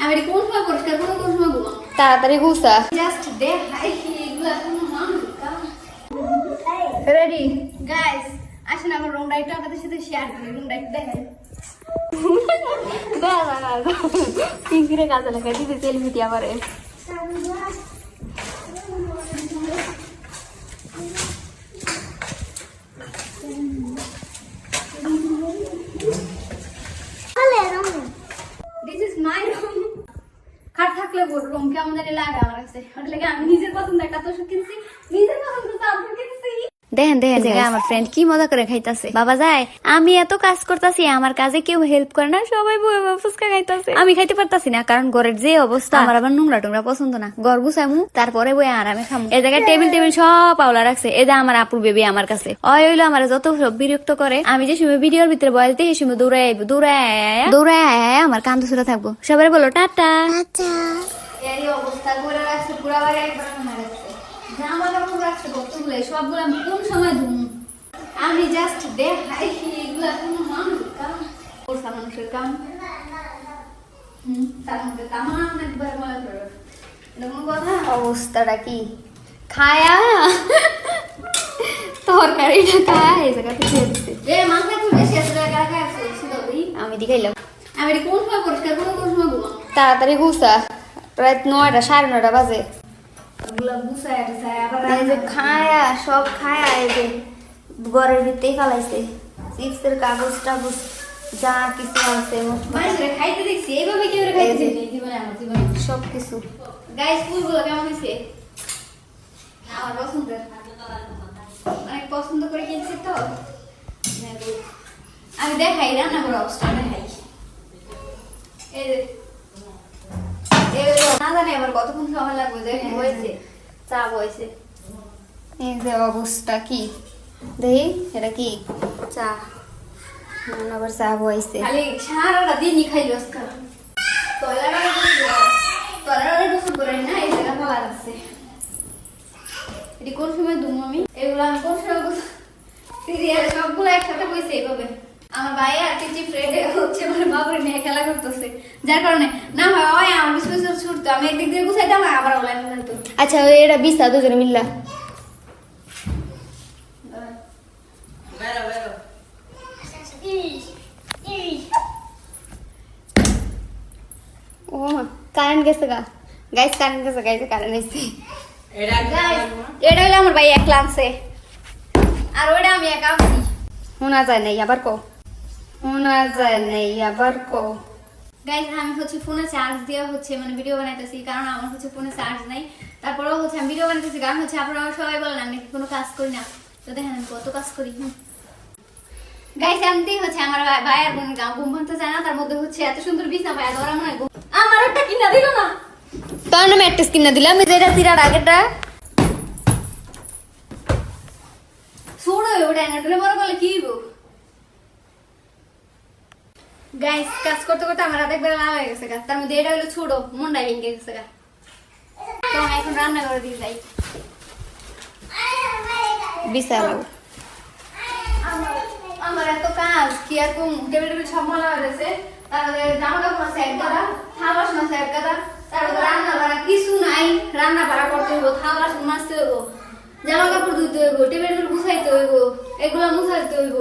আমি এটা কোন সময় পরিষ্কার করবো, কোন সময় ঘুমাবো? তাড়াতাড়ি গুছা। জাস্ট দেখাই এগুলো কোনো মানুষ রেডি গাইস, আসেন আমার রুমটা একটু আপনাদের সাথে শেয়ার করি। রুমটা একটু দেখেন। পিঙ্কিরে কাজে লাগাই দিতে সেলফি দিয়া করে। This is my room. খাট থাকলে রুম কেমন জানি লাগে আমার কাছে। ওটা লাগে আমি নিজের পছন্দ একটা তোষক কিনছি, নিজের পছন্দ চাদর কিনছি। দেখেন দেখেন আমার ফ্রেন্ড কি মজা করে খাইতাছে। বাবা যায়, আমি এত কাজ করতেছি, আমার কাজে কেউ হেল্প করে না, সবাই ফুচকা খাইতাছে। আমি খাইতে পারতাছি না, কারণ ঘরের যে অবস্থা, আমার আবার নোংরা টোংরা পছন্দ না। ঘর গুছামু, তারপরে বই আরামে খামু। এই জায়গায় টেবিল টেবিল সব পাওলা রাখছে। এই যে আমার আপুর বেবি আমার কাছে হইলো আমার যত সব বিরক্ত করে। আমি যে সময় ভিডিওর ভিতরে বয়স দিই, সেই সময় দৌড়াই আইবো, দৌড়ায় আমার কান্দ সুরা থাকবো। সবাই বলো টাটা। এই অবস্থা করে রাখছে, পুরা বাড়ি একবার মারাচ্ছে। জামা কাপড় রাখছে কতগুলো, সবগুলো আমি কোন সময় ধুমু? আমি জাস্ট দেখাই এগুলো কোনো মানুষ কাম করছে, মানুষের কাম। তার মধ্যে তামাম একবার মনে করো, এটা কোনো কথা? অবস্থাটা কি খায়া তরকারিটা খায়া এই জায়গাতে খেয়ে দিচ্ছে। মাংস একটু বেশি আছে, কারা আমি দিখাইলাম। আমি এটা কোন সময় পরিষ্কার করবো, কোন সময় ঘুমাবো? তাড়াতাড়ি গুছা, রাত 9টা 9:30 বাজে। ওগুলা গুছায় টুছায় আবার এই যে খায়া সব খায়া এই যে ঘরের ভিতরেই ফেলাইছে। চিপসের কাগজ টাগজ যা কিছু আছে মানুষেরা খাইতে দেখছি, এইভাবে কেউ খাইতে দেখি জীবনে, আমার জীবনে সব কিছু। গাইস ফুলগুলো কেমন হয়েছে? আমার পছন্দের, অনেক পছন্দ করে কিনছি তো। আমি দেখাই রান্না করা অবস্থা দেখাই। এই যে না জানি আবার কতক্ষণ সময় লাগবে। দেখেন হয়েছে, চা বয়েছে। এই যে অবস্থা কি দেখি, এটা কি চা? আবার চা বইছে। খালি সারাটা দিনই খাইলো আজকে। তলাটা গোসল করে না, এই জায়গা ভালো আছে। এটি কোন সময় দুমো আমি? এগুলো আমি কোন সময় সিরিয়াল সবগুলো একসাথে বইছে এইভাবে। আমার ভাই আর তিনটি ফ্রেন্ড হচ্ছে মানে বাবুর নিয়ে খেলা করতেছে, যার কারণে না হয় আমার পিছু পিছু ছুটতো। আমি একদিক দিয়ে গুছাইতাম, আবার অনলাইন গুছাইতো। আচ্ছা এটা বিস্তা দুজনে মিল্লা ও কারেন্ট গেছে গা। গাইস কারেন্ট গেছে, গাইস কারেন্ট আইছে। এটা হলো আমার ভাই একলা আনছে, আর ওইটা আমি একা আনছি। শোনা যায় নাই আবার কো, শোনা যায় নাই আবার কো। গাইস আমি হচ্ছে ফোনে চার্জ দেওয়া হচ্ছে মানে ভিডিও বানাইতেছি, কারণ আমার হচ্ছে ফোনে চার্জ নাই। তারপরেও হচ্ছে আমি ভিডিও বানাইতেছি, কারণ হচ্ছে আপনারা সবাই বলেন আমি নাকি কোনো কাজ করি না। তো দেখেন আমি কত কাজ করি। গাইস এমনিতেই হচ্ছে আমার ভাই আর বোন ঘুম ভাঙতে চায় না, তার মধ্যে হচ্ছে এত সুন্দর বিছনা পায়, ওরা মনে হয় আমার ওটা কিনা দিল না। তোর নামে একটা কিনা দিলাম, যেটা তিরার আগেটা ছোড়ো ওটা এনে বড় বলে কি হইব? গাইস কাজ করতে করতে আমার হাতে একবার লাল হয়ে গেছে গা, তার মধ্যে এটা হলো ছোট, মনটাই ভেঙে গেছে গা। তো এখন রান্না করে দিয়ে যাই। বিশাল আমার এত কাজ কি আর কোন টেবিল টেবিল সব মলা হয়ে গেছে। তারপরে জামা কাপড় আছে এক গাদা, থালা বাসন আছে এক গাদা, তারপরে রান্না বাড়া কিছু নাই। রান্না বাড়া করতে হইব, থালা বাসন মাজতে হইব, জামা কাপড় ধুইতে হইব, টেবিল টেবিল গুছাইতে হইব, এগুলা মুছাইতে হইব।